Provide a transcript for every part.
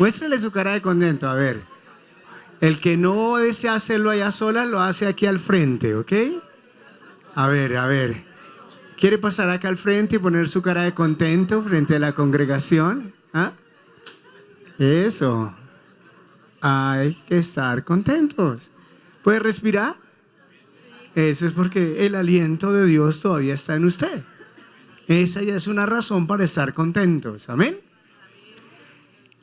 Muéstrele su cara de contento, a ver. El que no desea hacerlo allá sola, lo hace aquí al frente, ¿ok? A ver, a ver. ¿Quiere pasar acá al frente y poner su cara de contento frente a la congregación? ¿Ah? Eso. Hay que estar contentos. ¿Puede respirar? Eso es porque el aliento de Dios todavía está en usted. Esa ya es una razón para estar contentos. Amén.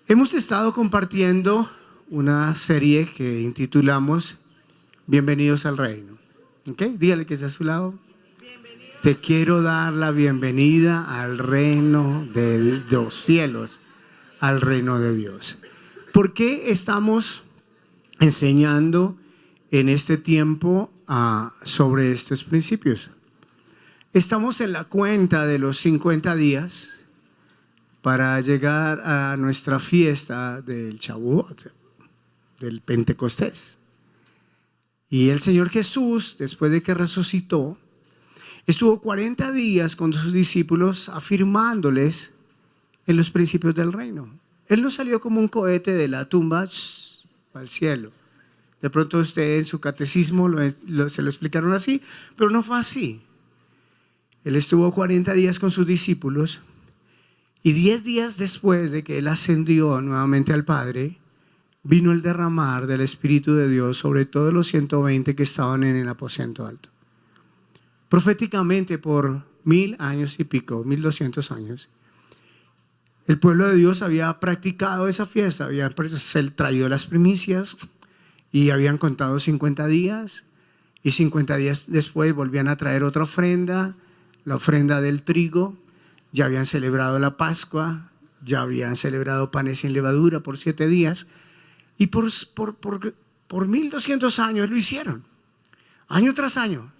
Hemos estado compartiendo una serie que intitulamos Bienvenidos al Reino. ¿Ok? Dígale que está a su lado. Te quiero dar la bienvenida al reino de los cielos, al reino de Dios. ¿Por qué estamos enseñando en este tiempo sobre estos principios? Estamos en la cuenta de los 50 días para llegar a nuestra fiesta del Shavuot, del Pentecostés. Y el Señor Jesús, después de que resucitó, estuvo 40 días con sus discípulos afirmándoles en los principios del reino. Él no salió como un cohete de la tumba al cielo. De pronto usted en su catecismo se lo explicaron así, pero no fue así. Él estuvo 40 días con sus discípulos y 10 días después de que él ascendió nuevamente al Padre, vino el derramar del Espíritu de Dios sobre todos los 120 que estaban en el aposento alto. Proféticamente por 1000 años y pico, 1200 años, el pueblo de Dios había practicado esa fiesta, habían traído las primicias y habían contado 50 días y 50 días después volvían a traer otra ofrenda, la ofrenda del trigo. Ya habían celebrado la Pascua, ya habían celebrado panes sin levadura por 7 días y por 1200 años lo hicieron, año tras año.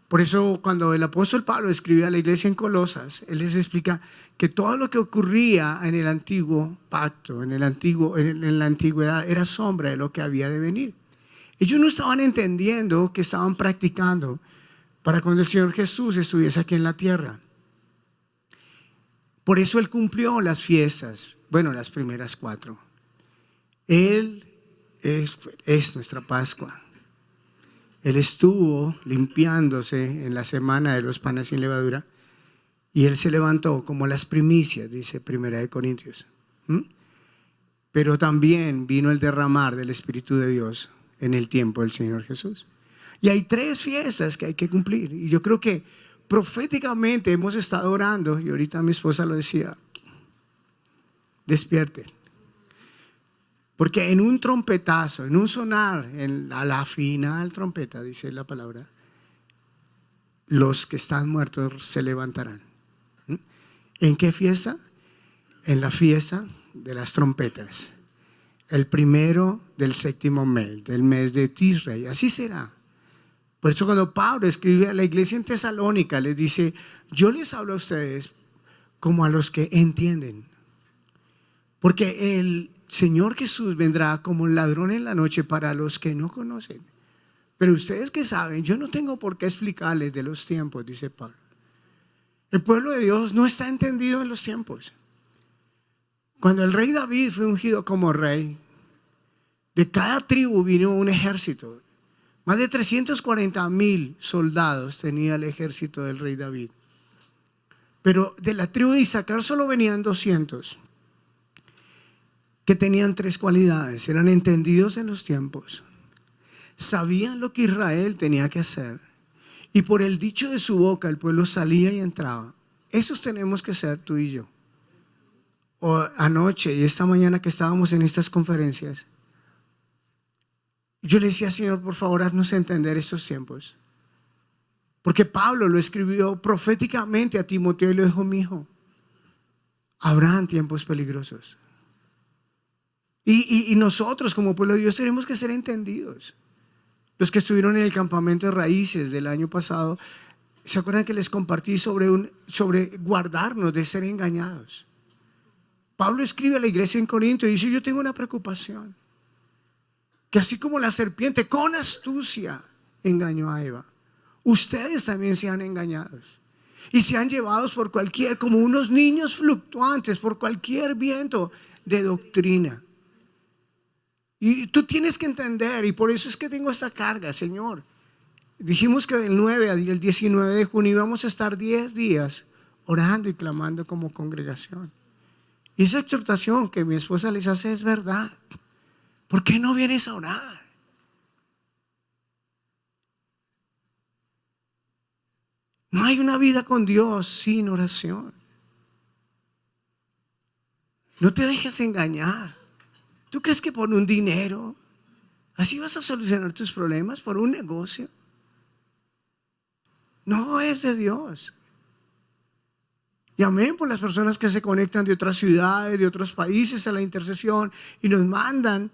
Por eso cuando el apóstol Pablo escribe a la iglesia en Colosas, él les explica que todo lo que ocurría en el antiguo pacto, en la antigüedad, era sombra de lo que había de venir. Ellos no estaban entendiendo que estaban practicando para cuando el Señor Jesús estuviese aquí en la tierra. Por eso Él cumplió las fiestas, bueno, las primeras 4. Él es nuestra Pascua. Él estuvo limpiándose en la semana de los panes sin levadura y Él se levantó como las primicias, dice 1 Corintios. Pero también vino el derramar del Espíritu de Dios en el tiempo del Señor Jesús. Y hay 3 fiestas que hay que cumplir. Y yo creo que proféticamente hemos estado orando, y ahorita mi esposa lo decía, despierten. Porque en un trompetazo, en un sonar, a la final trompeta, dice la palabra, los que están muertos se levantarán. ¿En qué fiesta? En la fiesta de las trompetas. El primero del 7º mes, del mes de Tisrei. Así será. Por eso cuando Pablo escribe a la iglesia en Tesalónica, les dice, yo les hablo a ustedes como a los que entienden. Porque el Señor Jesús vendrá como un ladrón en la noche para los que no conocen. Pero ustedes que saben, yo no tengo por qué explicarles de los tiempos, dice Pablo. El pueblo de Dios no está entendido en los tiempos. Cuando el rey David fue ungido como rey, de cada tribu vino un ejército. Más de 340,000 soldados tenía el ejército del rey David. Pero de la tribu de Isaacar solo venían 200. Que tenían 3 cualidades, eran entendidos en los tiempos, sabían lo que Israel tenía que hacer y por el dicho de su boca el pueblo salía y entraba. Esos tenemos que ser tú y yo. Anoche y esta mañana que estábamos en estas conferencias, yo le decía, Señor, por favor, haznos entender estos tiempos. Porque Pablo lo escribió proféticamente a Timoteo y le dijo, mi hijo, habrán tiempos peligrosos. Y nosotros como pueblo de Dios tenemos que ser entendidos. Los que estuvieron en el campamento de raíces del año pasado, ¿se acuerdan que les compartí sobre guardarnos de ser engañados? Pablo escribe a la iglesia en Corinto y dice, yo tengo una preocupación. Que así como la serpiente con astucia engañó a Eva, ustedes también sean engañados. y sean llevados por cualquier, como unos niños fluctuantes, por cualquier viento de doctrina. Y tú tienes que entender, y por eso es que tengo esta carga, Señor. Dijimos que del 9 al 19 de junio íbamos a estar 10 días orando y clamando como congregación. Y esa exhortación que mi esposa les hace es verdad. ¿Por qué no vienes a orar? No hay una vida con Dios sin oración. No te dejes engañar. ¿Tú crees que por un dinero así vas a solucionar tus problemas? ¿Por un negocio? No es de Dios. Y amén por las personas que se conectan de otras ciudades, de otros países a la intercesión y nos mandan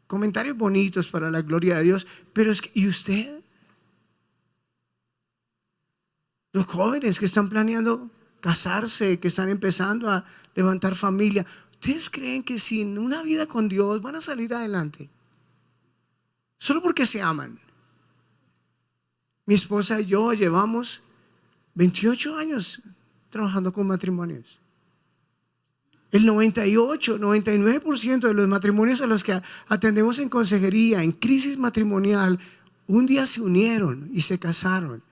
comentarios bonitos para la gloria de Dios. Pero es que, ¿y usted? Los jóvenes que están planeando casarse, que están empezando a levantar familia, ¿ustedes creen que sin una vida con Dios van a salir adelante? Solo porque se aman. Mi esposa y yo llevamos 28 años trabajando con matrimonios. El 98, 99% de los matrimonios a los que atendemos en consejería, en crisis matrimonial, un día se unieron y se casaron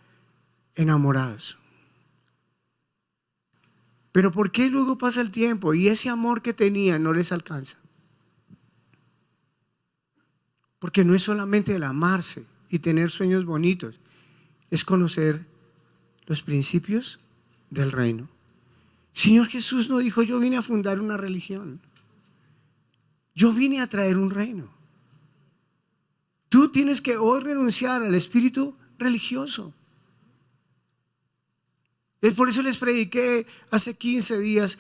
enamorados. Pero ¿por qué luego pasa el tiempo y ese amor que tenían no les alcanza? Porque no es solamente el amarse y tener sueños bonitos, es conocer los principios del reino. Señor Jesús no dijo: yo vine a fundar una religión, yo vine a traer un reino. Tú tienes que hoy renunciar al espíritu religioso. Por eso les prediqué hace 15 días.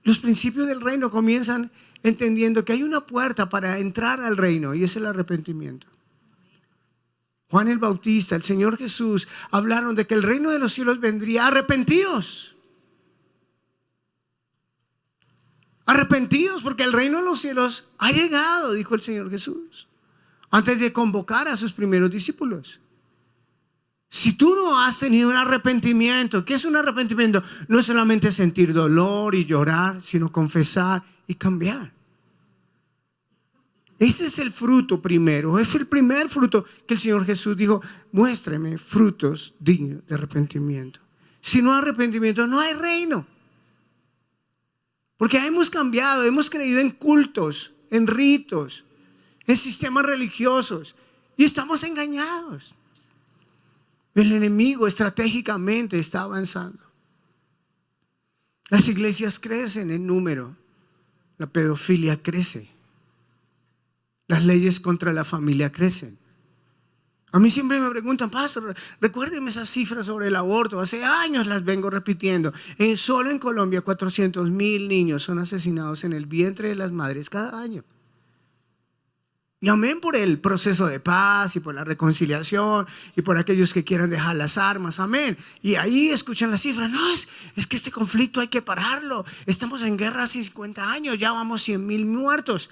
Los principios del reino comienzan entendiendo que hay una puerta para entrar al reino, y es el arrepentimiento. Juan el Bautista, el Señor Jesús hablaron de que el reino de los cielos vendría. Arrepentidos. Arrepentidos porque el reino de los cielos ha llegado, dijo el Señor Jesús, antes de convocar a sus primeros discípulos. Si tú no has tenido un arrepentimiento, ¿qué es un arrepentimiento? No es solamente sentir dolor y llorar, sino confesar y cambiar. Ese es el fruto primero, es el primer fruto que el Señor Jesús dijo: muéstrame frutos dignos de arrepentimiento. Si no hay arrepentimiento, no hay reino. Porque hemos cambiado, hemos creído en cultos, en ritos, en sistemas religiosos, y estamos engañados. El enemigo estratégicamente está avanzando. Las iglesias crecen en número, la pedofilia crece, las leyes contra la familia crecen. A mí siempre me preguntan: pastor, recuérdeme esas cifras sobre el aborto. Hace años las vengo repitiendo. Solo en Colombia 400,000 niños son asesinados en el vientre de las madres cada año. Y amén por el proceso de paz y por la reconciliación y por aquellos que quieran dejar las armas, amén. Y ahí escuchan las cifras: no, es que este conflicto hay que pararlo. Estamos en guerra hace 50 años, ya vamos 100,000 muertos.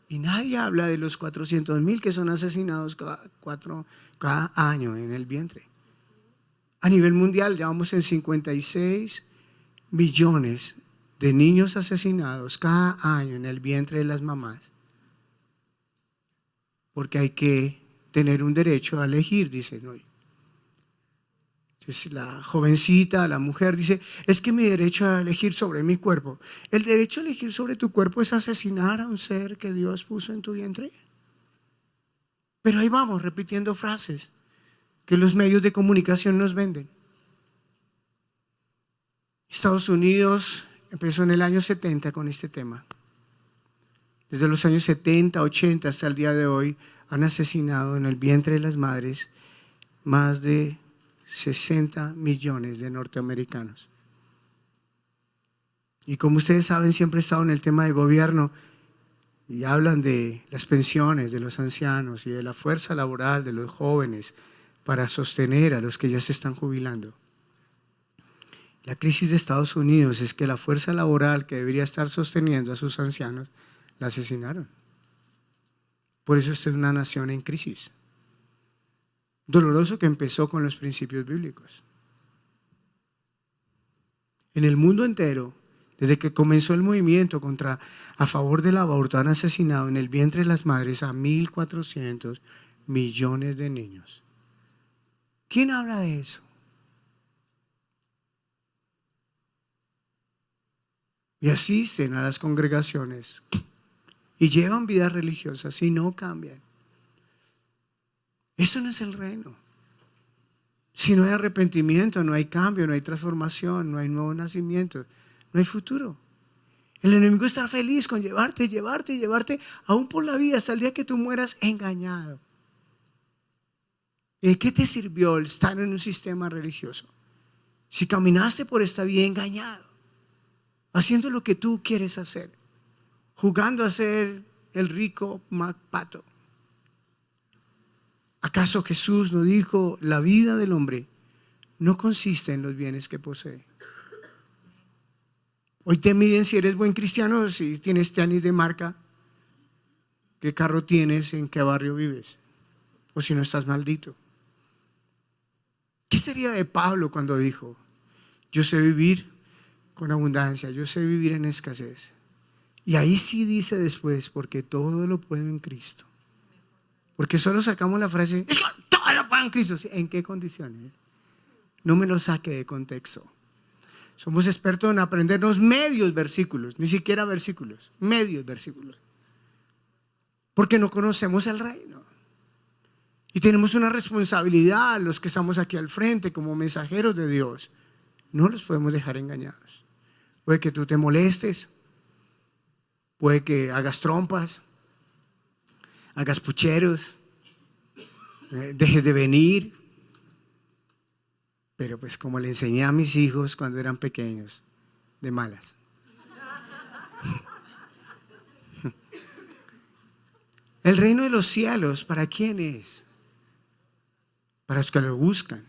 Y nadie habla de los 400,000 que son asesinados cada año en el vientre. A nivel mundial ya vamos en 56 millones de niños asesinados cada año en el vientre de las mamás. Porque hay que tener un derecho a elegir, dicen hoy. Entonces la jovencita, la mujer dice: es que mi derecho a elegir sobre mi cuerpo. ¿El derecho a elegir sobre tu cuerpo es asesinar a un ser que Dios puso en tu vientre? Pero ahí vamos repitiendo frases que los medios de comunicación nos venden. Estados Unidos empezó en el año 70 con este tema. Desde los años 70, 80 hasta el día de hoy han asesinado en el vientre de las madres más de 60 millones de norteamericanos. Y como ustedes saben, siempre he estado en el tema de gobierno y hablan de las pensiones de los ancianos y de la fuerza laboral de los jóvenes para sostener a los que ya se están jubilando. La crisis de Estados Unidos es que la fuerza laboral que debería estar sosteniendo a sus ancianos la asesinaron. Por eso esta es una nación en crisis. Doloroso que empezó con los principios bíblicos. En el mundo entero, desde que comenzó el movimiento a favor del aborto, han asesinado en el vientre de las madres a 1.400 millones de niños. ¿Quién habla de eso? Y asisten a las congregaciones y llevan vidas religiosas y no cambian. Eso no es el reino. Si no hay arrepentimiento, no hay cambio, no hay transformación, no hay nuevo nacimiento, no hay futuro. El enemigo está feliz con llevarte, aún por la vida, hasta el día que tú mueras engañado. ¿Y de qué te sirvió el estar en un sistema religioso? Si caminaste por esta vida engañado, haciendo lo que tú quieres hacer, jugando a ser el rico pato. ¿Acaso Jesús no dijo: la vida del hombre no consiste en los bienes que posee? Hoy te miden si eres buen cristiano, si tienes tenis de marca, qué carro tienes, en qué barrio vives, o si no estás maldito. ¿Qué sería de Pablo cuando dijo: yo sé vivir con abundancia, yo sé vivir en escasez? Y ahí sí dice después: porque todo lo puedo en Cristo. Porque solo sacamos la frase: es que todo lo puedo en Cristo. ¿En qué condiciones? No me lo saque de contexto. Somos expertos en aprendernos medios versículos, ni siquiera versículos, medios versículos. Porque no conocemos el reino. Y tenemos una responsabilidad, los que estamos aquí al frente como mensajeros de Dios. No los podemos dejar engañados. Puede que tú te molestes, puede que hagas trompas, hagas pucheros, dejes de venir. Pero pues como le enseñé a mis hijos cuando eran pequeños, de malas. El reino de los cielos, ¿para quién es? Para los que lo buscan,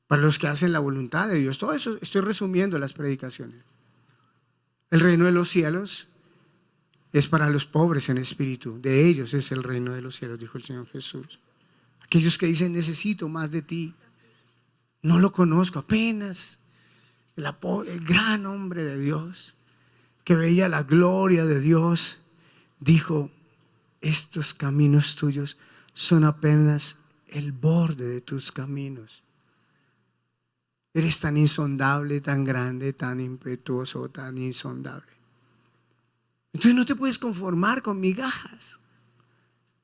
para los que hacen la voluntad de Dios. Todo eso estoy resumiendo las predicaciones. El reino de los cielos es para los pobres en espíritu. De ellos es el reino de los cielos, dijo el Señor Jesús. Aquellos que dicen: necesito más de ti. No lo conozco, apenas el gran hombre de Dios que veía la gloria de Dios dijo: estos caminos tuyos son apenas el borde de tus caminos. Eres tan insondable, tan grande, tan impetuoso, tan insondable. Entonces no te puedes conformar con migajas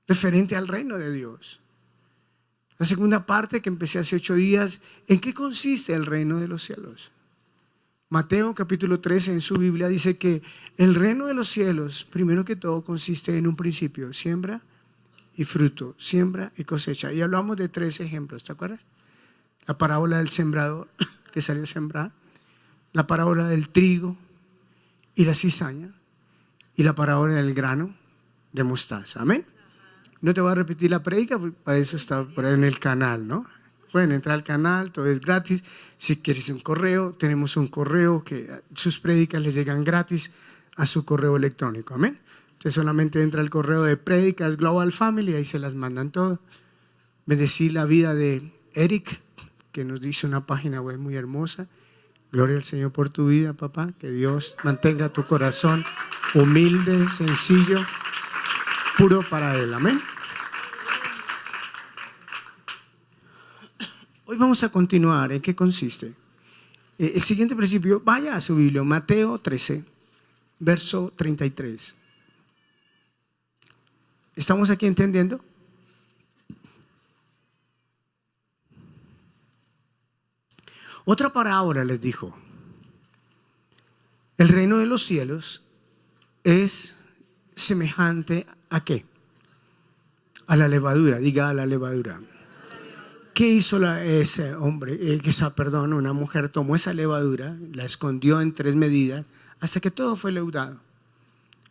referente al reino de Dios. La segunda parte que empecé hace 8 días, ¿en qué consiste el reino de los cielos? Mateo capítulo 13 en su Biblia dice que el reino de los cielos, primero que todo, consiste en un principio: siembra y fruto, siembra y cosecha. Y hablamos de 3 ejemplos, ¿te acuerdas? La parábola del sembrador que salió a sembrar, la parábola del trigo y la cizaña, y la parábola del grano de mostaza. Amén. No te voy a repetir la prédica, para eso está por ahí en el canal, ¿no? Pueden entrar al canal, todo es gratis. Si quieres un correo, tenemos un correo que sus prédicas les llegan gratis a su correo electrónico. Amén. Entonces solamente entra al correo de Prédicas Global Family, ahí se las mandan todo. Bendecir la vida de Eric, que nos dice una página web muy hermosa. Gloria al Señor por tu vida, papá. Que Dios mantenga tu corazón humilde, sencillo, puro para Él. Amén. Hoy vamos a continuar. ¿En qué consiste? El siguiente principio, vaya a su Biblia, Mateo 13, verso 33. ¿Estamos aquí entendiendo? Otra parábola les dijo: el reino de los cielos es semejante ¿a qué? A la levadura. Diga: a la levadura. ¿Qué hizo ese hombre? Una mujer tomó esa levadura, la escondió en 3 medidas hasta que todo fue leudado.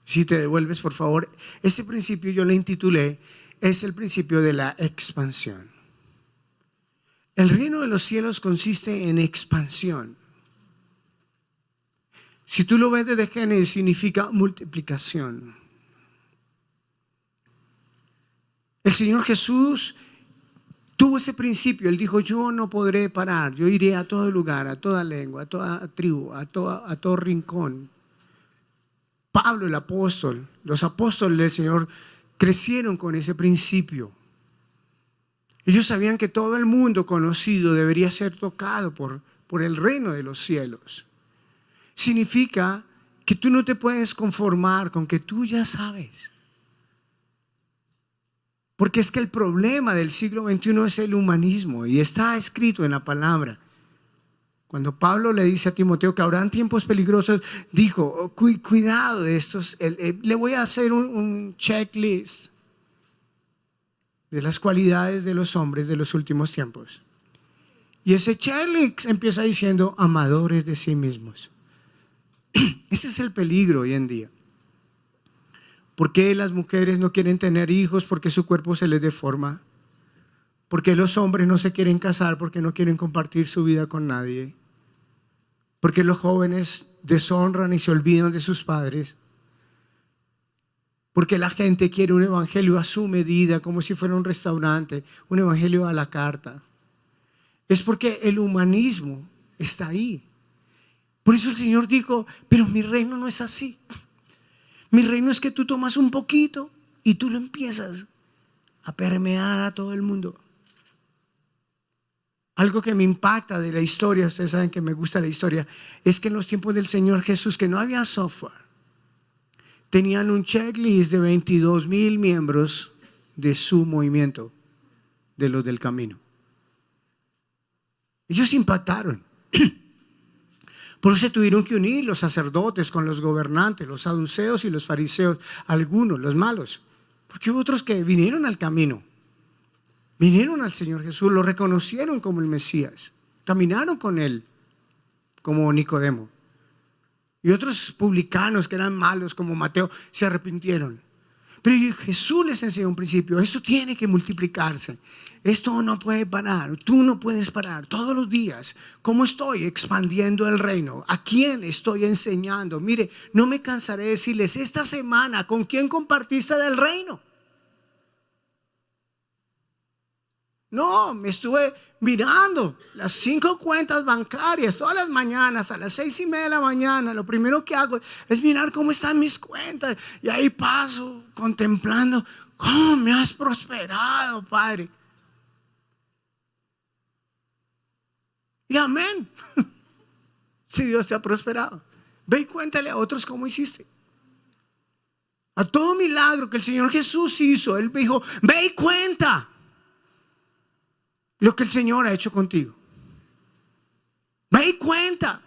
Si te devuelves, por favor, ese principio yo le intitulé: es el principio de la expansión. El reino de los cielos consiste en expansión. Si tú lo ves desde Génesis, significa multiplicación. El Señor Jesús tuvo ese principio. Él dijo: yo no podré parar, yo iré a todo lugar, a toda lengua, a toda tribu, a todo rincón. Pablo, el apóstol, los apóstoles del Señor crecieron con ese principio. Ellos sabían que todo el mundo conocido debería ser tocado por el reino de los cielos. Significa que tú no te puedes conformar con que tú ya sabes. Porque es que el problema del siglo XXI es el humanismo, y está escrito en la palabra. Cuando Pablo le dice a Timoteo que habrán tiempos peligrosos, dijo: cuidado de estos. Le voy a hacer un checklist de las cualidades de los hombres de los últimos tiempos. Y ese checklist empieza diciendo: amadores de sí mismos. Ese es el peligro hoy en día. ¿Por qué las mujeres no quieren tener hijos? Porque su cuerpo se les deforma. ¿Por qué los hombres no se quieren casar? Porque no quieren compartir su vida con nadie. ¿Por qué los jóvenes deshonran y se olvidan de sus padres? Porque la gente quiere un evangelio a su medida, como si fuera un restaurante, un evangelio a la carta. Es porque el humanismo está ahí. Por eso el Señor dijo: pero mi reino no es así. Mi reino es que tú tomas un poquito y tú lo empiezas a permear a todo el mundo. Algo que me impacta de la historia, ustedes saben que me gusta la historia, es que en los tiempos del Señor Jesús, que no había software, tenían un checklist de 22,000 miembros de su movimiento, de los del camino. Ellos impactaron. Por eso se tuvieron que unir los sacerdotes con los gobernantes, los saduceos y los fariseos, algunos, los malos, porque hubo otros que vinieron al camino, vinieron al Señor Jesús, lo reconocieron como el Mesías, caminaron con él como Nicodemo. Y otros publicanos que eran malos como Mateo se arrepintieron. Pero Jesús les enseñó un principio: esto tiene que multiplicarse, esto no puede parar, tú no puedes parar. Todos los días, ¿cómo estoy expandiendo el reino? ¿A quién estoy enseñando? Mire, no me cansaré de decirles: esta semana, ¿con quién compartiste del reino? No, me estuve mirando las 5 cuentas bancarias todas las mañanas a las 6:30 de la mañana. Lo primero que hago es mirar cómo están mis cuentas, y ahí paso contemplando cómo me has prosperado, Padre. Y amén. Si Dios te ha prosperado, ve y cuéntale a otros cómo hiciste. A todo milagro que el Señor Jesús hizo, Él dijo: ve y cuenta lo que el Señor ha hecho contigo. Ve y cuenta.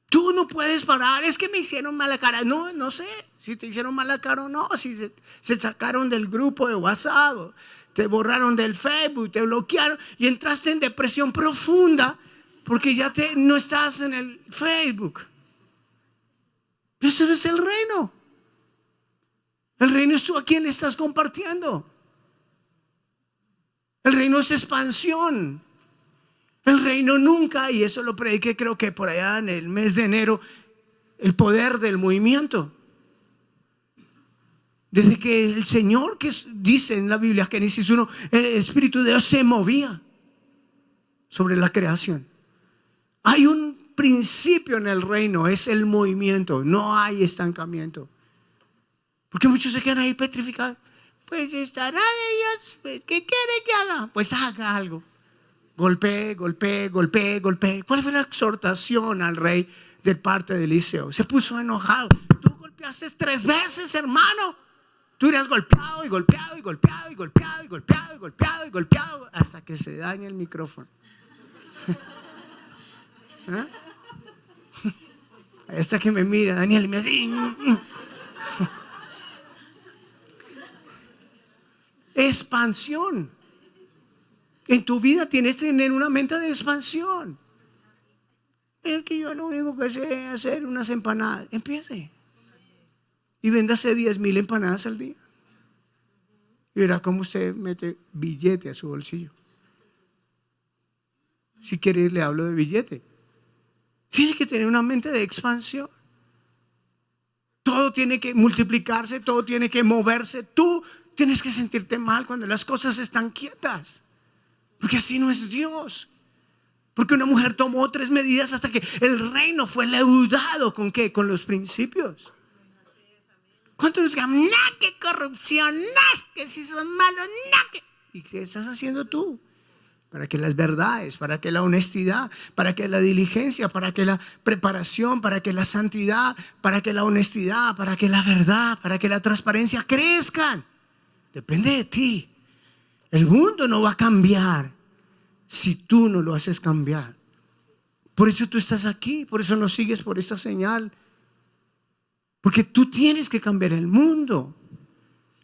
Tú no puedes parar. Es que me hicieron mala cara. No sé si te hicieron mala cara o no. Si se sacaron del grupo de WhatsApp, te borraron del Facebook, te bloquearon y entraste en depresión profunda porque ya no estás en el Facebook. Eso no es el reino. El reino es tú a quien le estás compartiendo. El reino es expansión. El reino nunca, y eso lo prediqué creo que por allá en el mes de enero, el poder del movimiento. Desde que el Señor, que dice en la Biblia, Génesis 1, el Espíritu de Dios se movía sobre la creación. Hay un principio en el reino, es el movimiento, no hay estancamiento. Porque muchos se quedan ahí petrificados. Pues estará de Dios, pues, ¿qué quiere que haga? Pues haga algo. Golpee. ¿Cuál fue la exhortación al rey de parte de Eliseo? Se puso enojado. Tú golpeaste 3 veces, hermano. Tú eras golpeado hasta que se daña el micrófono. ¿Ah? Hasta que me mira Daniel y me dice: expansión. En tu vida tienes que tener una mente de expansión. Es que yo lo único que sé es hacer unas empanadas. Empiece y véndase 10,000 empanadas al día y verá cómo usted mete billete a su bolsillo. Si quiere le hablo de billete. Tiene que tener una mente de expansión. Todo tiene que multiplicarse, todo tiene que moverse. Tú tienes que sentirte mal cuando las cosas están quietas. Porque así no es Dios. Porque una mujer tomó 3 medidas hasta que el reino fue leudado. ¿Con qué? Con los principios. ¿Cuántos nos digan, no, qué corrupción, no, que si son malos, no, que... ¿Y qué estás haciendo tú? Para que las verdades, para que la honestidad, para que la diligencia, para que la preparación, para que la santidad, para que la honestidad, para que la verdad, para que la transparencia crezcan. Depende de ti. El mundo no va a cambiar si tú no lo haces cambiar. Por eso tú estás aquí, por eso nos sigues por esta señal. Porque tú tienes que cambiar el mundo.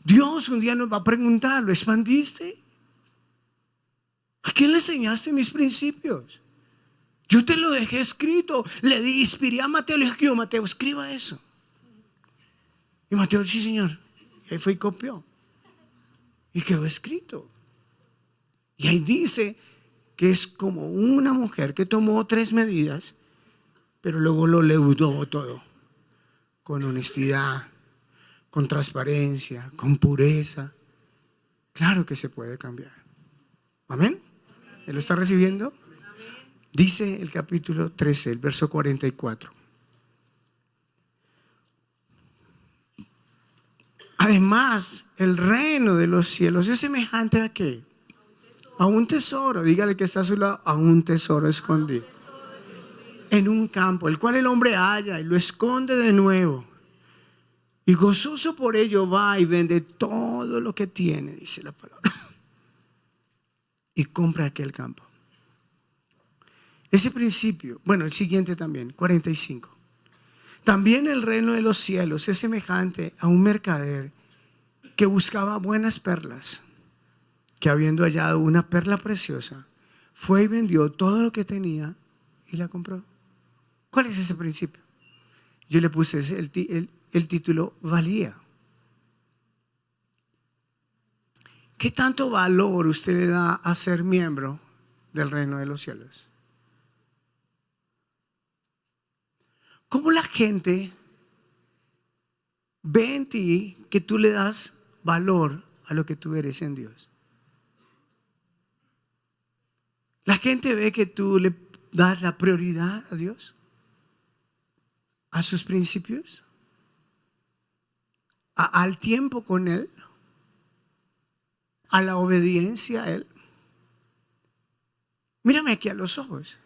Dios un día nos va a preguntar, ¿lo expandiste? ¿A quién le enseñaste mis principios? Yo te lo dejé escrito. Le inspiré a Mateo, le dije, Mateo, escriba eso. Y Mateo, sí señor. Y ahí fue y copió. Y quedó escrito. Y ahí dice que es como una mujer que tomó 3 medidas, pero luego lo leudó todo. Con honestidad, con transparencia, con pureza. Claro que se puede cambiar. Amén. ¿Él lo está recibiendo? Dice el capítulo 13, el verso 44. Además, el reino de los cielos es semejante a ¿qué? A un tesoro. Dígale que está a su lado, a un tesoro escondido en un campo, el cual el hombre halla y lo esconde de nuevo. Y gozoso por ello va y vende todo lo que tiene, dice la palabra, y compra aquel campo. Ese principio, bueno, el siguiente también, 45. También el reino de los cielos es semejante a un mercader que buscaba buenas perlas, que habiendo hallado una perla preciosa, fue y vendió todo lo que tenía y la compró. ¿Cuál es ese principio? Yo le puse el título, valía. ¿Qué tanto valor usted le da a ser miembro del reino de los cielos? ¿Cómo la gente ve en ti que tú le das valor a lo que tú eres en Dios? ¿La gente ve que tú le das la prioridad a Dios? ¿A sus principios? ¿Al tiempo con Él? ¿A la obediencia a Él? Mírame aquí a los ojos.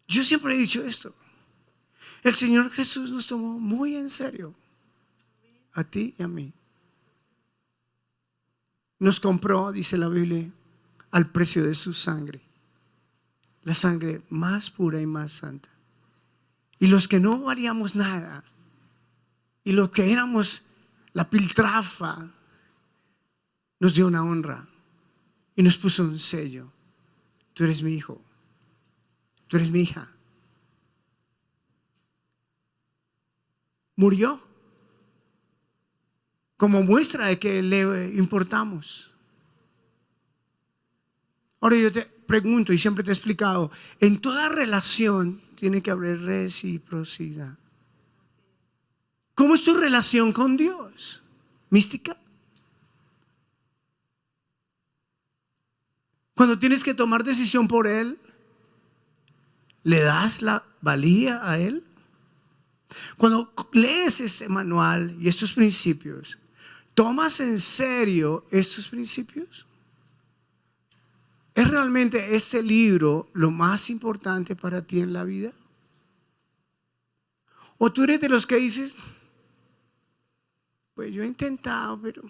Yo siempre he dicho esto. El Señor Jesús nos tomó muy en serio, a ti y a mí. Nos compró, dice la Biblia, al precio de su sangre, la sangre más pura y más santa. Y los que no valíamos nada, y los que éramos la piltrafa, nos dio una honra y nos puso un sello. Tú eres mi hijo, tú eres mi hija. Murió como muestra de que le importamos. Ahora yo te pregunto, y siempre te he explicado, en toda relación tiene que haber reciprocidad. ¿Cómo es tu relación con Dios? ¿Mística? Cuando tienes que tomar decisión por Él, ¿le das la valía a Él? Cuando lees este manual y estos principios, ¿tomas en serio estos principios? ¿Es realmente este libro lo más importante para ti en la vida? ¿O tú eres de los que dices, pues yo he intentado, pero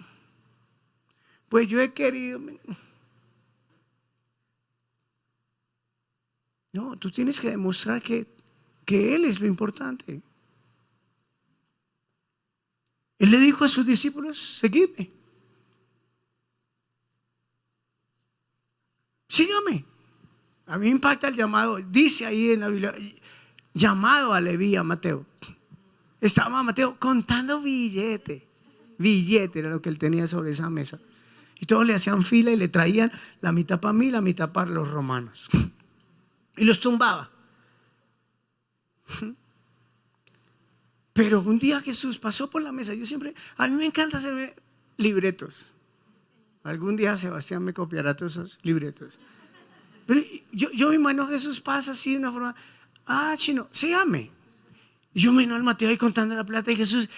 pues yo he querido? No, tú tienes que demostrar que Él es lo importante. Él le dijo a sus discípulos, seguidme. Sígame. A mí me impacta el llamado. Dice ahí en la Biblia, llamado a Leví, a Mateo. Estaba Mateo contando billete. Billete era lo que él tenía sobre esa mesa. Y todos le hacían fila y le traían la mitad para mí, la mitad para los romanos. Y los tumbaba. Pero un día Jesús pasó por la mesa. A mí me encanta hacer libretos. Algún día Sebastián me copiará todos esos libretos. Pero yo me imagino que Jesús pasa así de una forma, chino, sígame. Y yo me imagino al Mateo ahí contando la plata y Jesús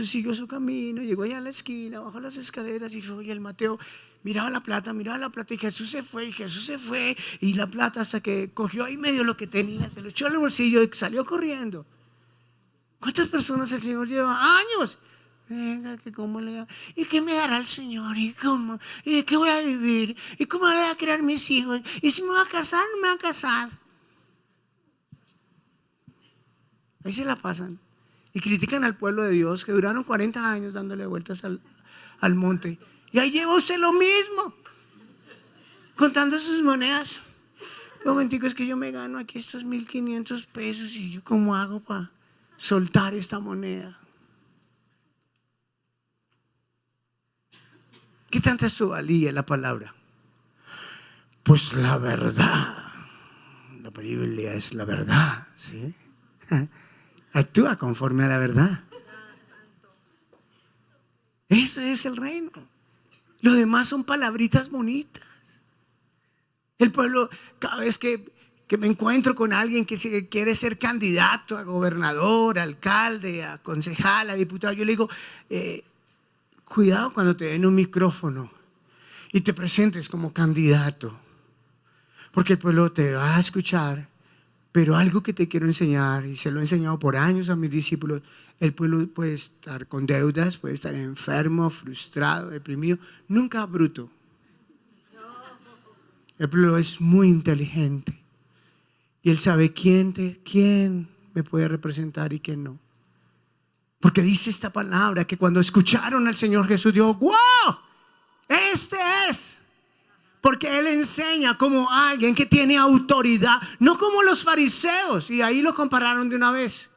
siguió su camino, llegó allá a la esquina, bajó las escaleras y fue, y el Mateo miraba la plata y Jesús se fue y la plata hasta que cogió ahí medio lo que tenía, se lo echó al bolsillo y salió corriendo. ¿Cuántas personas el Señor lleva? Años. Venga, que cómo le da, y qué me dará el Señor, y cómo, y de qué voy a vivir, y cómo voy a criar mis hijos, y si me voy a casar, no me voy a casar. Ahí se la pasan y critican al pueblo de Dios que duraron 40 años dándole vueltas al monte, y ahí lleva usted lo mismo, contando sus monedas. Un momentico, es que yo me gano aquí estos 1,500 pesos y yo cómo hago para soltar esta moneda. ¿Qué tanta es tu valía la palabra? Pues la verdad. La Biblia es la verdad, ¿sí? Actúa conforme a la verdad. Eso es el reino. Lo demás son palabritas bonitas. El pueblo, cada vez que me encuentro con alguien que quiere ser candidato a gobernador, a alcalde, a concejal, a diputado, yo le digo, cuidado cuando te den un micrófono y te presentes como candidato, porque el pueblo te va a escuchar. Pero algo que te quiero enseñar, y se lo he enseñado por años a mis discípulos, el pueblo puede estar con deudas, puede estar enfermo, frustrado, deprimido, nunca bruto. El pueblo es muy inteligente y él sabe quién me puede representar y quién no. Porque dice esta palabra que cuando escucharon al Señor Jesús, dijo, ¡wow! Este es. Porque Él enseña como alguien que tiene autoridad, no como los fariseos. Y ahí lo compararon de una vez.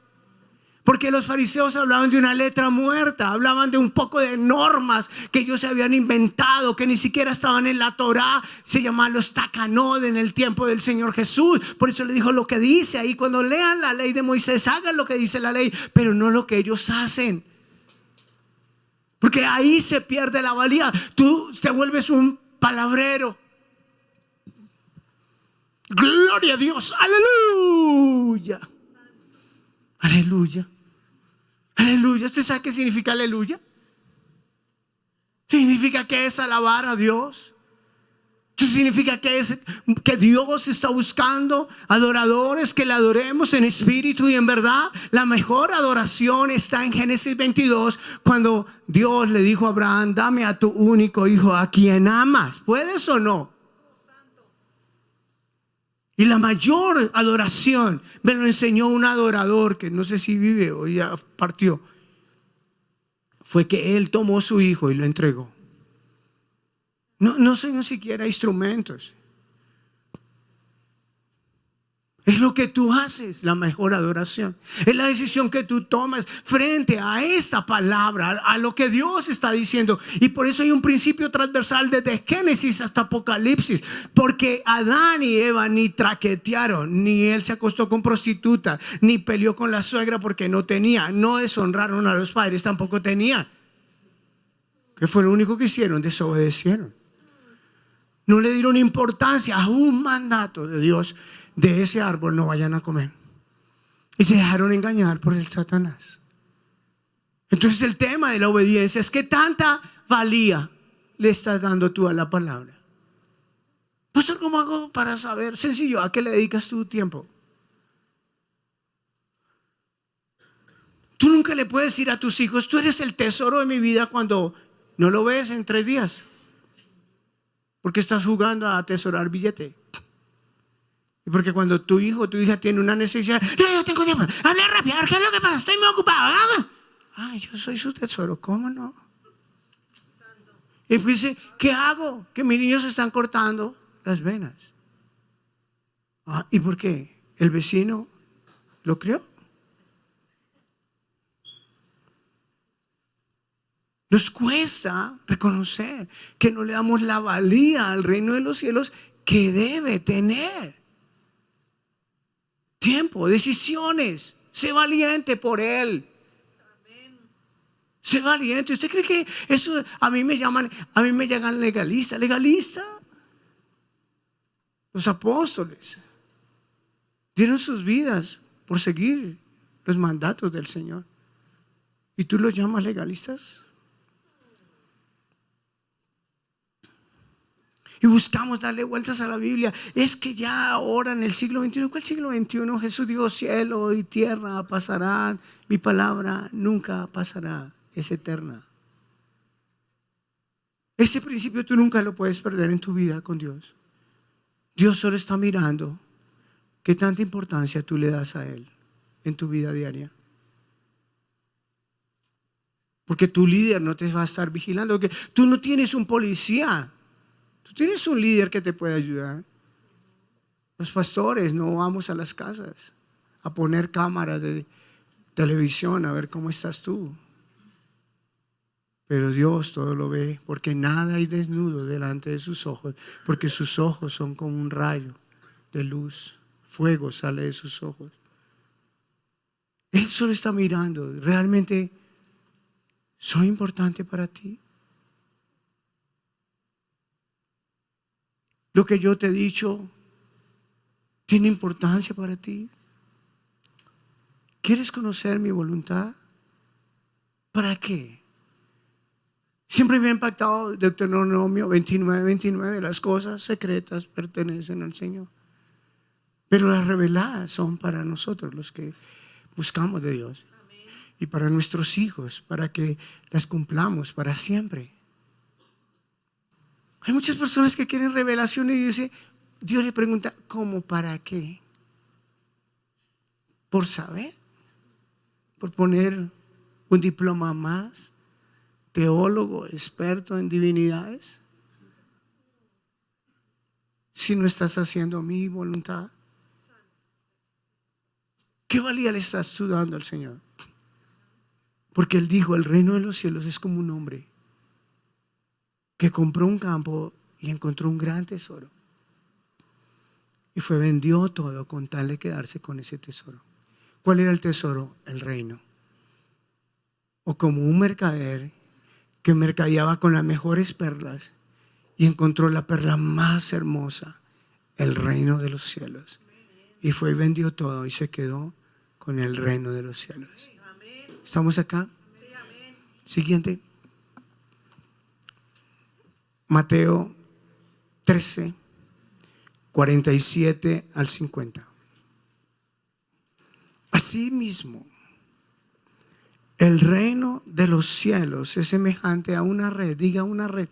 Porque los fariseos hablaban de una letra muerta, hablaban de un poco de normas que ellos se habían inventado, que ni siquiera estaban en la Torá. Se llamaban los takanot en el tiempo del Señor Jesús. Por eso le dijo lo que dice ahí: cuando lean la ley de Moisés, hagan lo que dice la ley, pero no lo que ellos hacen. Porque ahí se pierde la valía. Tú te vuelves un palabrero. Gloria a Dios, aleluya, aleluya, aleluya. ¿Usted sabe qué significa aleluya? Significa que es alabar a Dios. Significa que Dios está buscando adoradores que le adoremos en espíritu y en verdad. La mejor adoración está en Génesis 22, cuando Dios le dijo a Abraham: dame a tu único hijo, a quien amas. ¿Puedes o no? Y la mayor adoración me lo enseñó un adorador que no sé si vive o ya partió. Fue que él tomó su hijo y lo entregó. No son ni siquiera instrumentos. Es lo que tú haces, la mejor adoración. Es la decisión que tú tomas frente a esta palabra, a lo que Dios está diciendo. Y por eso hay un principio transversal desde Génesis hasta Apocalipsis. Porque Adán y Eva ni traquetearon, ni él se acostó con prostituta, ni peleó con la suegra porque no tenía. No deshonraron a los padres, tampoco tenían. ¿Qué fue lo único que hicieron? Desobedecieron. No le dieron importancia a un mandato de Dios: de ese árbol no vayan a comer. Y se dejaron engañar por el Satanás. Entonces el tema de la obediencia es: ¿qué tanta valía le estás dando tú a la palabra? Pastor, ¿cómo hago para saber? Sencillo, ¿a qué le dedicas tu tiempo? Tú nunca le puedes decir a tus hijos: tú eres el tesoro de mi vida, cuando no lo ves en 3 días. Porque estás jugando a atesorar billete. Y porque cuando tu hijo o tu hija tiene una necesidad: no, yo tengo tiempo, habla rápido, ¿qué es lo que pasa? Estoy muy ocupado. Ay, yo soy su tesoro, ¿cómo no? Y pues dice: ¿qué hago? Que mis niños se están cortando las venas. ¿Y por qué? ¿El vecino lo crió? Nos cuesta reconocer que no le damos la valía al reino de los cielos que debe tener. Tiempo, decisiones. Sé valiente por él. Sé valiente. ¿Usted cree que eso a mí me llaman legalista? ¿Legalista? Los apóstoles dieron sus vidas por seguir los mandatos del Señor. ¿Y tú los llamas legalistas? Y buscamos darle vueltas a la Biblia. Es que ya ahora en el siglo XXI, ¿cuál siglo XXI? Jesús dijo: cielo y tierra pasarán, mi palabra nunca pasará, es eterna. Ese principio tú nunca lo puedes perder en tu vida con Dios. Dios solo está mirando qué tanta importancia tú le das a Él en tu vida diaria. Porque tu líder no te va a estar vigilando. Porque tú no tienes un policía. Tú tienes un líder que te puede ayudar. Los pastores no vamos a las casas a poner cámaras de televisión a ver cómo estás tú. Pero Dios todo lo ve, porque nada hay desnudo delante de sus ojos, porque sus ojos son como un rayo de luz. Fuego sale de sus ojos. Él solo está mirando. ¿Realmente soy importante para ti? Lo que yo te he dicho tiene importancia para ti. ¿Quieres conocer mi voluntad? ¿Para qué? Siempre me ha impactado Deuteronomio 29:29. Las cosas secretas pertenecen al Señor, pero las reveladas son para nosotros, los que buscamos de Dios. Y para nuestros hijos, para que las cumplamos para siempre. Hay muchas personas que quieren revelación y Dios le pregunta: ¿cómo para qué? ¿Por saber? ¿Por poner un diploma más? ¿Teólogo, experto en divinidades? Si no estás haciendo mi voluntad, ¿qué valía le estás tú dando al Señor? Porque Él dijo: el reino de los cielos es como un hombre que compró un campo y encontró un gran tesoro. Y vendió todo con tal de quedarse con ese tesoro. ¿Cuál era el tesoro? El reino. O como un mercader que mercadeaba con las mejores perlas y encontró la perla más hermosa, el reino de los cielos. Y fue y vendió todo y se quedó con el reino de los cielos. ¿Estamos acá? Siguiente. Mateo 13, 47 al 50. Asimismo, el reino de los cielos es semejante a una red. Diga una red.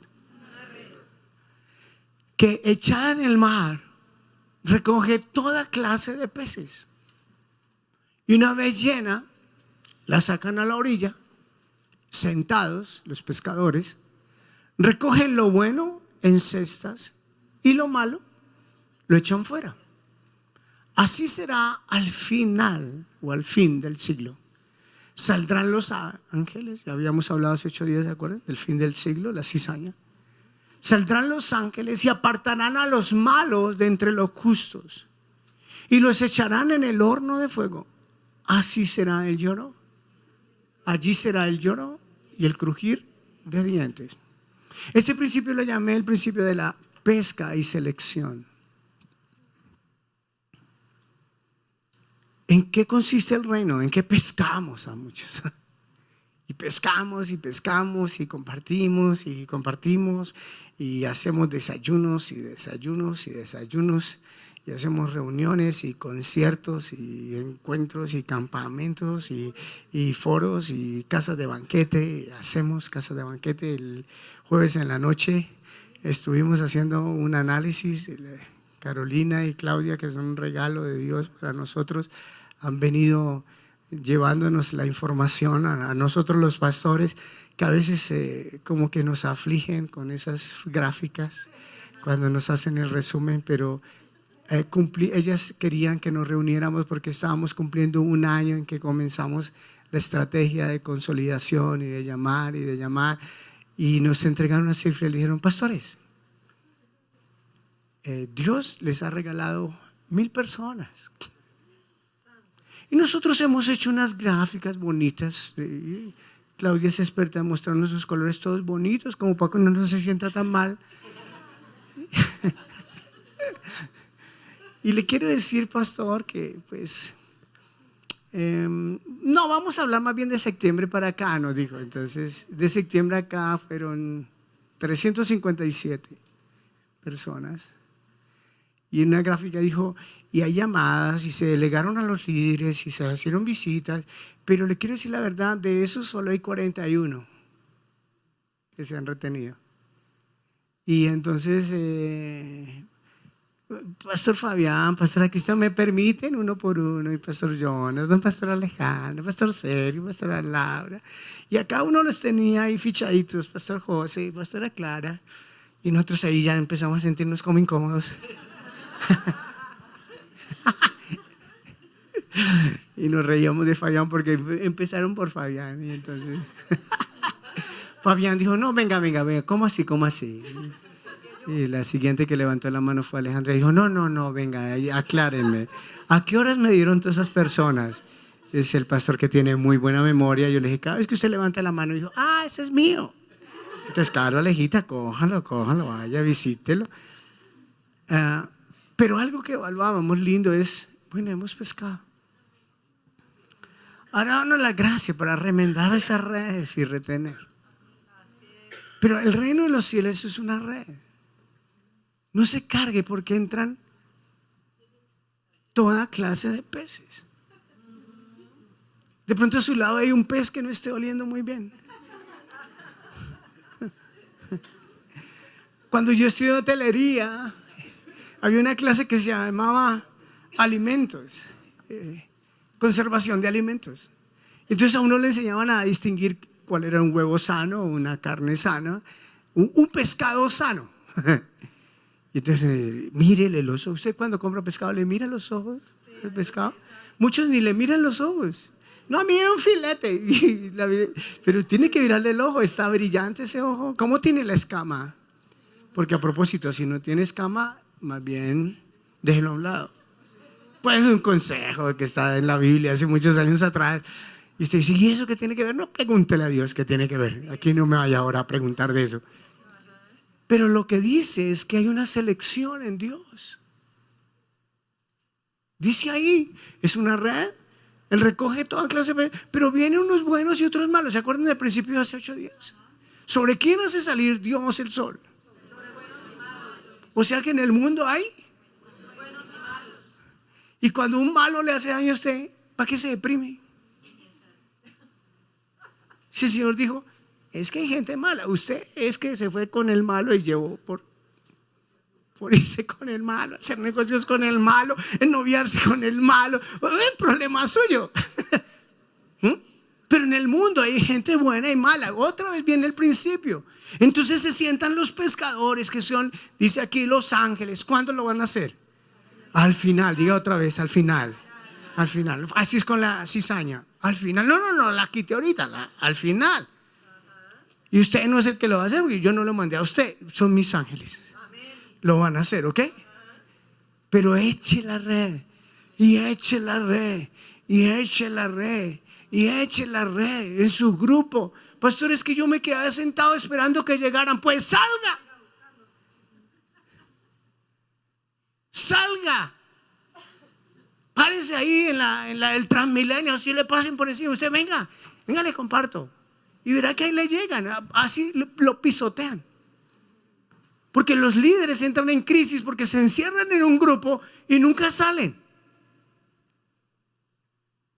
Que echada en el mar recoge toda clase de peces. Y una vez llena, la sacan a la orilla, sentados los pescadores, recogen lo bueno en cestas y lo malo lo echan fuera. Así será al final o al fin del siglo. Saldrán los ángeles, ya habíamos hablado hace 8 días, ¿se acuerdan? Del fin del siglo, la cizaña. Saldrán los ángeles y apartarán a los malos de entre los justos y los echarán en el horno de fuego. Así será el lloro. Allí será el lloro y el crujir de dientes. Este principio lo llamé el principio de la pesca y selección. ¿En qué consiste el reino? En que pescamos a muchos. Y pescamos y pescamos y compartimos y hacemos desayunos y desayunos y desayunos y hacemos reuniones y conciertos y encuentros y campamentos y foros y casas de banquete. Hacemos casas de banquete. El jueves en la noche estuvimos haciendo un análisis. Carolina y Claudia, que son un regalo de Dios para nosotros, han venido llevándonos la información a nosotros los pastores, que a veces como que nos afligen con esas gráficas cuando nos hacen el resumen, pero ellas querían que nos reuniéramos porque estábamos cumpliendo 1 año en que comenzamos la estrategia de consolidación y de llamar y nos entregaron una cifra y le dijeron: pastores, Dios les ha regalado 1000 personas. Y nosotros hemos hecho unas gráficas bonitas. Claudia es experta en mostrarnos sus colores todos bonitos, como para que uno no se sienta tan mal. Y le quiero decir, pastor, que pues no, vamos a hablar más bien de septiembre para acá, nos dijo. Entonces, de septiembre acá fueron 357 personas. Y en una gráfica dijo, y hay llamadas y se delegaron a los líderes y se hicieron visitas, pero le quiero decir la verdad, de esos solo hay 41 que se han retenido. Y entonces, Pastor Fabián, Pastora Cristian, ¿me permiten uno por uno? Y Pastor Jonathan, Pastor Alejandro, Pastor Sergio, Pastora Laura. Y a cada uno los tenía ahí fichaditos, Pastor José, Pastora Clara. Y nosotros ahí ya empezamos a sentirnos como incómodos. Y nos reíamos de Fabián porque empezaron por Fabián. Y entonces Fabián dijo, no, venga, ¿cómo así, cómo así? Y la siguiente que levantó la mano fue Alejandra y dijo, no, venga, aclárenme. ¿A qué horas me dieron todas esas personas? Es el pastor que tiene muy buena memoria. Yo le dije, cada vez que usted levanta la mano, dijo, ese es mío. Entonces, claro, Alejita, cójalo, vaya, visítelo. Pero algo que evaluábamos lindo es, bueno, hemos pescado. Ahora danos la gracia para remendar esas redes y retener. Pero el reino de los cielos es una red. No se cargue porque entran toda clase de peces. De pronto a su lado hay un pez que no esté oliendo muy bien. Cuando yo estudié hotelería, había una clase que se llamaba alimentos, conservación de alimentos. Entonces a uno le enseñaban a distinguir cuál era un huevo sano, una carne sana, un pescado sano. Y entonces, mírele los ojos. Usted cuando compra pescado, ¿le mira los ojos el pescado? Muchos ni le miran los ojos. No, a mí es un filete. Pero tiene que mirarle el ojo. Está brillante ese ojo. ¿Cómo tiene la escama? Porque a propósito, si no tiene escama, más bien déjelo a un lado. Pues un consejo que está en la Biblia hace muchos años atrás. Y usted dice, ¿y eso qué tiene que ver? No, pregúntele a Dios qué tiene que ver. Aquí no me vaya ahora a preguntar de eso. Pero lo que dice es que hay una selección en Dios. Dice ahí, es una red. Él recoge toda clase de... Pero vienen unos buenos y otros malos. ¿Se acuerdan del principio de hace 8 días? ¿Sobre quién hace salir Dios el sol? O sea que en el mundo hay buenos y malos. Y cuando un malo le hace daño a usted, ¿para qué se deprime? Si el Señor dijo, es que hay gente mala, usted es que se fue con el malo y llevó por irse con el malo, hacer negocios con el malo, ennoviarse con el malo, el problema es suyo. Pero en el mundo hay gente buena y mala. Otra vez viene el principio. Entonces se sientan los pescadores que son, dice aquí, los ángeles. ¿Cuándo lo van a hacer? Al final, diga otra vez, al final. Al final, así es con la cizaña. Al final, no, la quité ahorita, al final. Y usted no es el que lo va a hacer, porque yo no lo mandé a usted, son mis ángeles. Lo van a hacer, ¿ok? Pero eche la red, y eche la red, y eche la red, y eche la red en su grupo. Pastor, es que yo me quedé sentado esperando que llegaran. Pues salga. Salga. Párese ahí en el Transmilenio, así le pasen por encima. Usted venga, le comparto. Y verá que ahí le llegan, así lo pisotean. Porque los líderes entran en crisis porque se encierran en un grupo y nunca salen.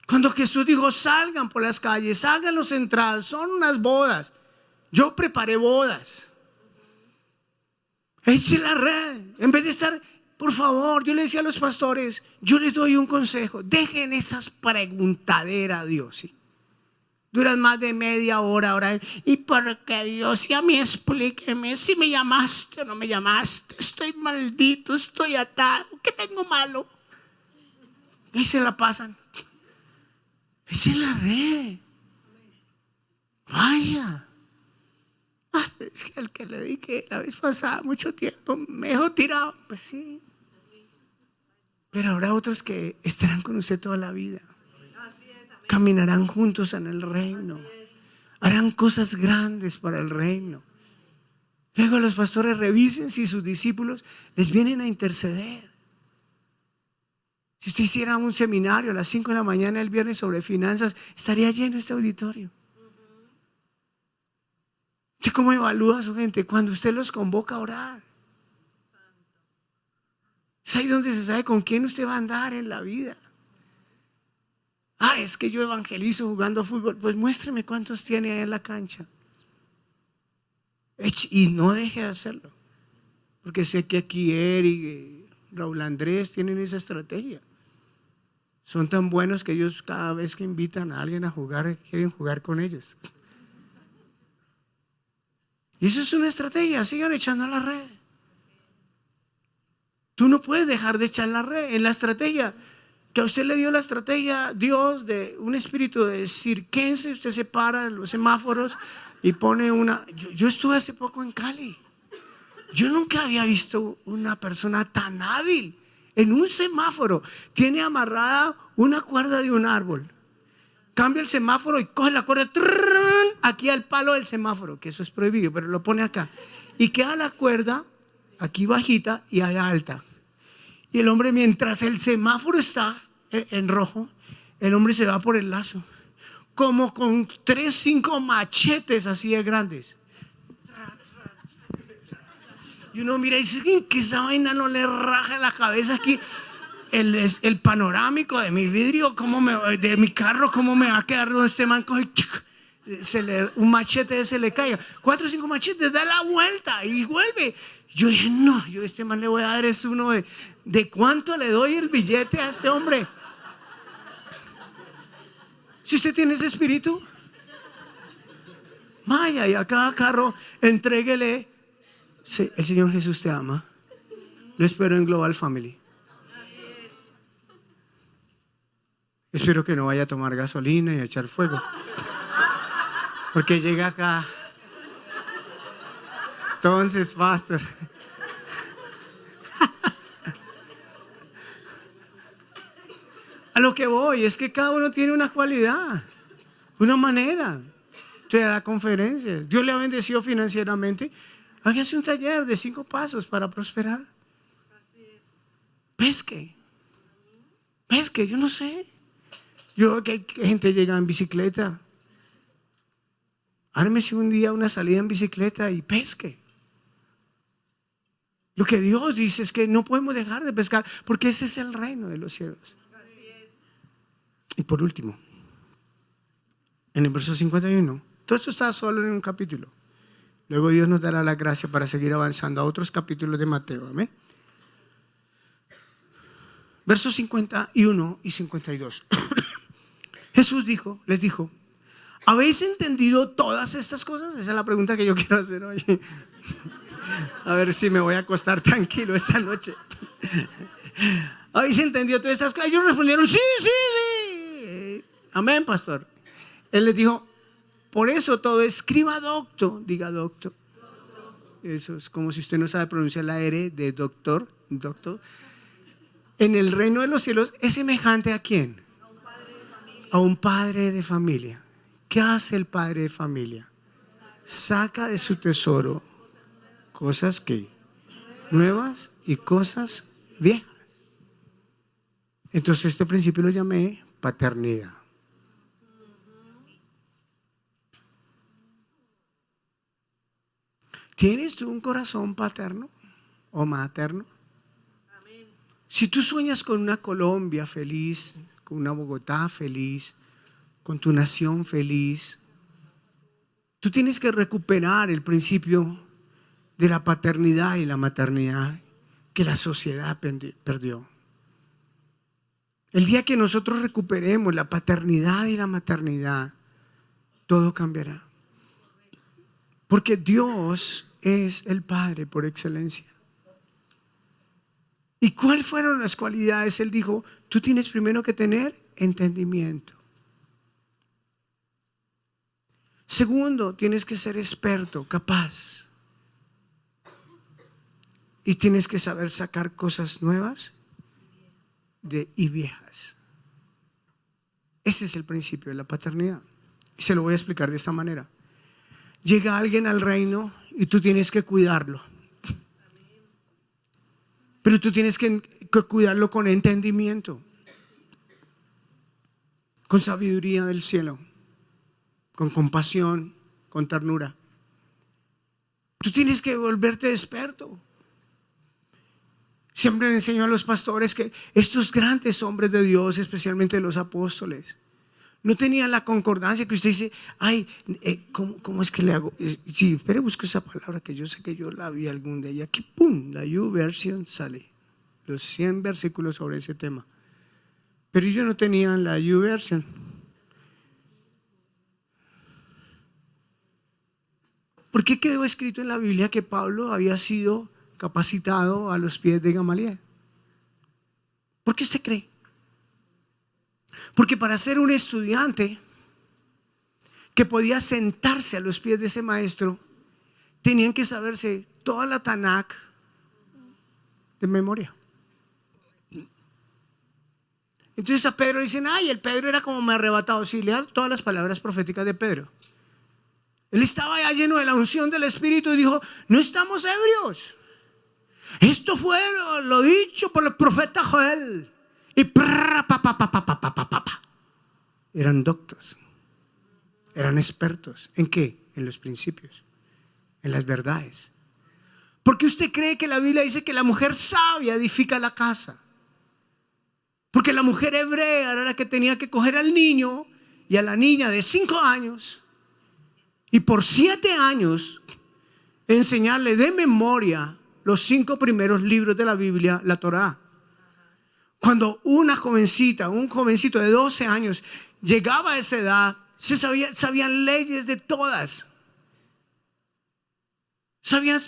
Cuando Jesús dijo, salgan por las calles, hagan los entradas, son unas bodas. Yo preparé bodas. Eche la red. En vez de estar, por favor, yo le decía a los pastores, yo les doy un consejo, dejen esas preguntaderas a Dios, ¿sí? Duran más de media hora ahora. ¿Y por qué Dios? Y a mí explíqueme si me llamaste o no me llamaste. Estoy maldito, estoy atado. ¿Qué tengo malo? Y se la pasan. Eche la red. Vaya. Es que al que le dediqué la vez pasada mucho tiempo me dejó tirado. Pues sí. Pero habrá otros que estarán con usted toda la vida. Caminarán juntos en el reino. Harán cosas grandes para el reino. Luego los pastores revisen si sus discípulos les vienen a interceder. Si usted hiciera un seminario a las 5 de la mañana el viernes sobre finanzas, estaría lleno este auditorio. ¿Usted cómo evalúa a su gente? Cuando usted los convoca a orar. Es ahí donde se sabe con quién usted va a andar en la vida. Es que yo evangelizo jugando fútbol. Pues muéstreme cuántos tiene ahí en la cancha. Y no deje de hacerlo. Porque sé que aquí Eric, Raúl Andrés tienen esa estrategia. Son tan buenos que ellos cada vez que invitan a alguien a jugar, quieren jugar con ellos. Y eso es una estrategia. Sigan echando a la red. Tú no puedes dejar de echar la red. En la estrategia que a usted le dio la estrategia Dios de un espíritu de cirquense, usted se para en los semáforos y pone una. Yo estuve hace poco en Cali. Yo nunca había visto una persona tan hábil en un semáforo. Tiene amarrada una cuerda de un árbol. Cambia el semáforo y coge la cuerda aquí al palo del semáforo, que eso es prohibido, pero lo pone acá. Y queda la cuerda aquí bajita y allá alta. Y el hombre, mientras el semáforo está en rojo, el hombre se va por el lazo, como con 3, 5 machetes así de grandes. Y uno mira y dice que esa vaina no le raja la cabeza aquí. El panorámico de mi vidrio, de mi carro, ¿cómo me va a quedar donde este man coge? Un machete se le caiga. 4 o 5 machetes, da la vuelta y vuelve. Yo dije, no, este man le voy a dar es uno de cuánto le doy el billete a este hombre. Si usted tiene ese espíritu, vaya y a cada carro entréguele. Sí, el Señor Jesús te ama. Lo espero en Global Family. Espero que no vaya a tomar gasolina y a echar fuego, porque llega acá. Entonces, pastor, a lo que voy es que cada uno tiene una cualidad, una manera. Usted da conferencias, Dios le ha bendecido financieramente. Hágase un taller de 5 pasos para prosperar. Pesque, yo no sé. Yo veo que gente llega en bicicleta. Ármese un día una salida en bicicleta y pesque. Lo que Dios dice es que no podemos dejar de pescar, porque ese es el reino de los cielos. Y por último, en el verso 51, todo esto está solo en un capítulo. Luego Dios nos dará la gracia para seguir avanzando a otros capítulos de Mateo. Amén. Versos 51 y 52. Jesús les dijo, ¿habéis entendido todas estas cosas? Esa es la pregunta que yo quiero hacer hoy. A ver si me voy a acostar tranquilo esa noche. ¿Habéis entendido todas estas cosas? Ellos respondieron, sí. Amén, pastor. Él les dijo, por eso todo escriba docto, diga docto. Eso es como si usted no sabe pronunciar la R de doctor. En el reino de los cielos es semejante ¿a quién? A un padre de familia. ¿Qué hace el padre de familia? Saca de su tesoro cosas que nuevas y cosas viejas. Entonces este principio lo llamé paternidad. ¿Tienes tú un corazón paterno o materno? Si tú sueñas con una Colombia feliz, con una Bogotá feliz, con tu nación feliz, tú tienes que recuperar el principio de la paternidad y la maternidad que la sociedad perdió. El día que nosotros recuperemos la paternidad y la maternidad, todo cambiará. Porque Dios es el Padre por excelencia. ¿Y cuáles fueron las cualidades? Él dijo, tú tienes primero que tener entendimiento. Segundo, tienes que ser experto, capaz. Y tienes que saber sacar cosas nuevas y viejas. Ese es el principio de la paternidad. Y se lo voy a explicar de esta manera. Llega alguien al reino y tú tienes que cuidarlo. Pero tú tienes que cuidarlo con entendimiento, con sabiduría del cielo, con compasión, con ternura. Tú tienes que volverte experto. Siempre le enseño a los pastores que estos grandes hombres de Dios, especialmente los apóstoles, no tenían la concordancia que usted dice, ay, ¿cómo es que le hago? Sí, espere, busco esa palabra que yo sé que yo la vi algún día y aquí, ¡pum!, la YouVersion sale. Los 100 versículos sobre ese tema. Pero ellos no tenían la YouVersion. ¿Por qué quedó escrito en la Biblia que Pablo había sido capacitado a los pies de Gamaliel? ¿Por qué usted cree? Porque para ser un estudiante que podía sentarse a los pies de ese maestro, tenían que saberse toda la Tanakh de memoria. Entonces a Pedro dicen, ay, el Pedro era como me arrebatado. Sí, lean todas las palabras proféticas de Pedro. Él estaba ya lleno de la unción del Espíritu y dijo, no estamos ebrios. Esto fue lo dicho por el profeta Joel. Y eran doctos, eran expertos. ¿En qué? En los principios, en las verdades. ¿Por qué usted cree que la Biblia dice que la mujer sabia edifica la casa? Porque la mujer hebrea era la que tenía que coger al niño y a la niña de 5 años y por 7 años enseñarle de memoria los 5 primeros libros de la Biblia, la Torá. Cuando una jovencita, un jovencito de 12 años llegaba a esa edad, sabían leyes de todas.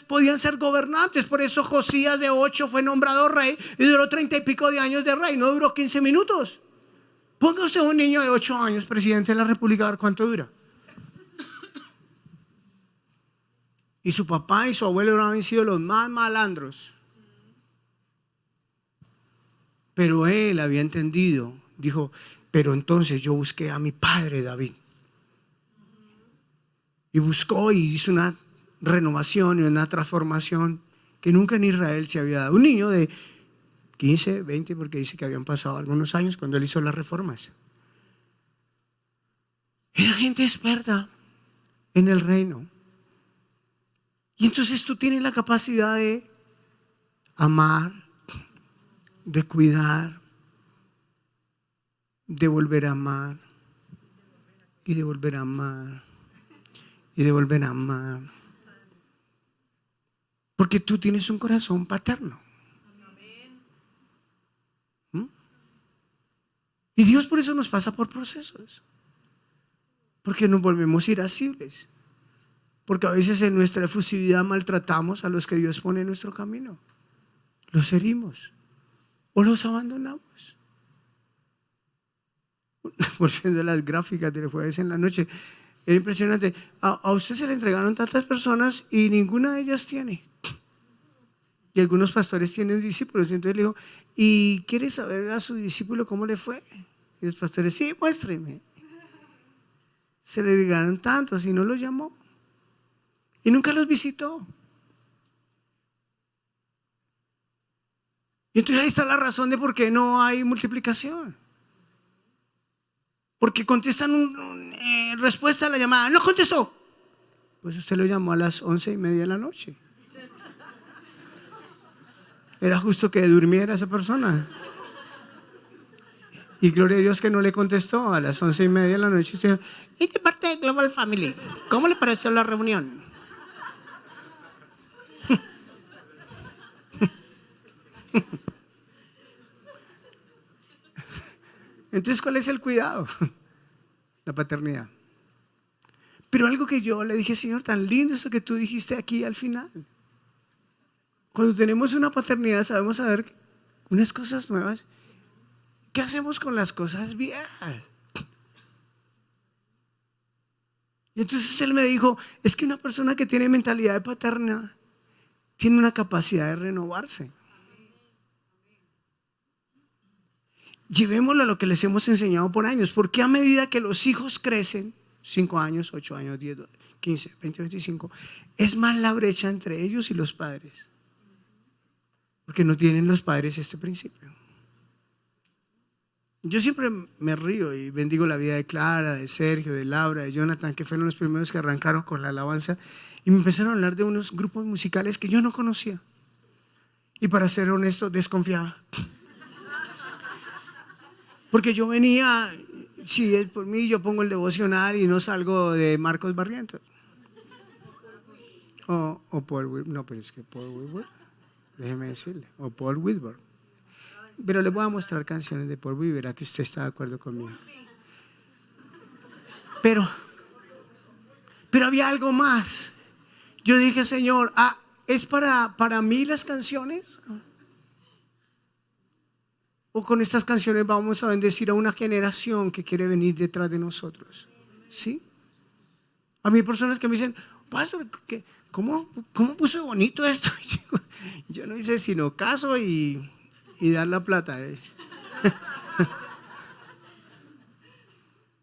Podían ser gobernantes. Por eso Josías de 8 fue nombrado rey y duró 30 y pico de años de rey. No duró 15 minutos. Póngase un niño de 8 años presidente de la República, a ver cuánto dura. Y su papá y su abuelo habían sido los más malandros. Pero él había entendido. Dijo, pero entonces yo busqué a mi padre David. Y buscó y hizo una renovación y una transformación que nunca en Israel se había dado. Un niño de 15, 20, porque dice que habían pasado algunos años cuando él hizo las reformas. Era gente experta en el reino. Y entonces tú tienes la capacidad de amar, de cuidar, de volver a amar y de volver a amar y de volver a amar. Porque tú tienes un corazón paterno. Y Dios por eso nos pasa por procesos. Porque nos volvemos irascibles. Porque a veces en nuestra efusividad maltratamos a los que Dios pone en nuestro camino. Los herimos o los abandonamos. Volviendo a las gráficas del jueves en la noche, era impresionante. A usted se le entregaron tantas personas y ninguna de ellas tiene. Y algunos pastores tienen discípulos. Y entonces le dijo, ¿y quiere saber a su discípulo cómo le fue? Y los pastores, sí, muéstreme. Se le llegaron tantos y no los llamó. Y nunca los visitó. Y entonces ahí está la razón de por qué no hay multiplicación. Porque contestan respuesta a la llamada. No contestó. Pues usted lo llamó a las 11:30 de la noche. Era justo que durmiera esa persona. Y gloria a Dios que no le contestó a las 11:30 de la noche. Y de parte de Global Family, ¿cómo le pareció la reunión? Entonces, ¿cuál es el cuidado? La paternidad. Pero algo que yo le dije, Señor, tan lindo esto que tú dijiste aquí al final. Cuando tenemos una paternidad sabemos saber unas cosas nuevas. ¿Qué hacemos con las cosas viejas? Y entonces él me dijo, es que una persona que tiene mentalidad de paterna tiene una capacidad de renovarse. Llevémoslo a lo que les hemos enseñado por años, porque a medida que los hijos crecen, 5 años, 8 años, 10, 15, 20, 25. Es más la brecha entre ellos y los padres. Porque no tienen los padres este principio. Yo siempre me río y bendigo la vida de Clara, de Sergio, de Laura, de Jonathan, que fueron los primeros que arrancaron con la alabanza. Y me empezaron a hablar de unos grupos musicales que yo no conocía. Y para ser honesto, desconfiaba. Porque yo venía, si es por mí, yo pongo el devocional y no salgo de Marcos Barrientos. O Paul Whitburn. No, pero es que Paul Whitburn, déjeme decirle, o Paul Whitburn. Pero le voy a mostrar canciones de Paul Whitburn, verá que usted está de acuerdo conmigo. Pero había algo más. Yo dije, Señor, ¿es para mí las canciones? ¿O con estas canciones vamos a bendecir a una generación que quiere venir detrás de nosotros? ¿Sí? A mí hay personas que me dicen, pastor, ¿cómo puso bonito esto? Yo no hice sino caso y dar la plata.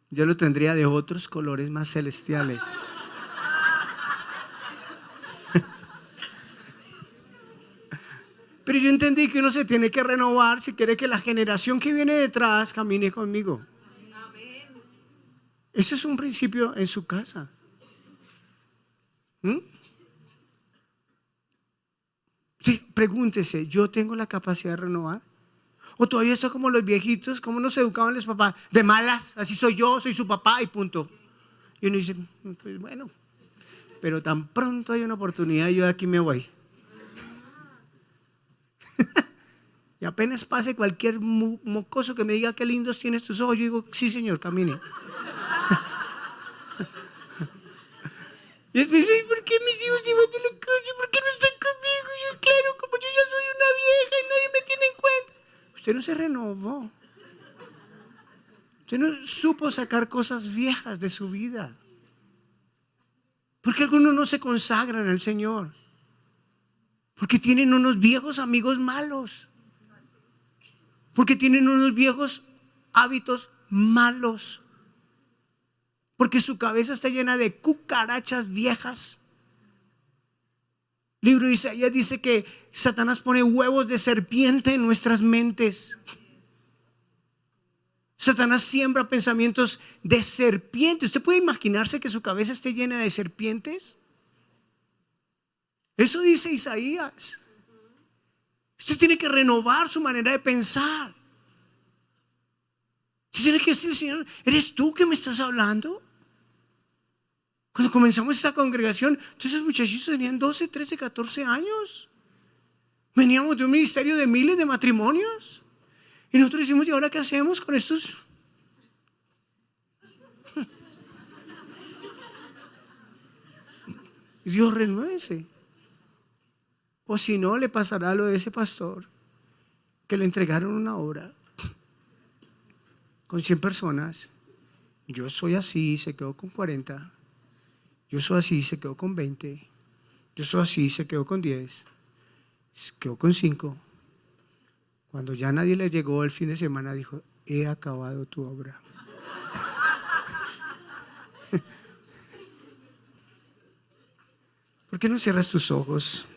Yo lo tendría de otros colores más celestiales. Pero yo entendí que uno se tiene que renovar si quiere que la generación que viene detrás camine conmigo. Eso es un principio en su casa. Sí, pregúntese, ¿yo tengo la capacidad de renovar? ¿O todavía estoy como los viejitos? ¿Cómo nos educaban los papás? De malas, así soy yo, soy su papá y punto. Y uno dice, pues bueno, pero tan pronto hay una oportunidad, yo de aquí me voy. Y apenas pase cualquier mocoso que me diga qué lindos tienes tus ojos, yo digo, sí señor, camine. Y después, ¿por qué mis hijos se van de la casa? ¿Por qué no están conmigo? Y yo, claro, como yo ya soy una vieja y nadie me tiene en cuenta. Usted no se renovó. Usted no supo sacar cosas viejas de su vida. Porque algunos no se consagran al Señor. Porque tienen unos viejos amigos malos. Porque tienen unos viejos hábitos malos. Porque su cabeza está llena de cucarachas viejas. El libro de Isaías dice que Satanás pone huevos de serpiente en nuestras mentes. Satanás siembra pensamientos de serpiente. ¿Usted puede imaginarse que su cabeza esté llena de serpientes? Eso dice Isaías. Usted tiene que renovar su manera de pensar. Usted tiene que decir, Señor, ¿eres tú que me estás hablando? Cuando comenzamos esta congregación, entonces esos muchachitos tenían 12, 13, 14 años. Veníamos de un ministerio de miles de matrimonios. Y nosotros decimos, ¿y ahora qué hacemos con estos? Dios, renuévese. O si no, le pasará lo de ese pastor que le entregaron una obra con 100 personas. Yo soy así, se quedó con 40. Yo soy así, se quedó con 20. Yo soy así, se quedó con 10. Se quedó con 5. Cuando ya nadie le llegó el fin de semana, dijo, he acabado tu obra. ¿Por qué no cierras tus ojos?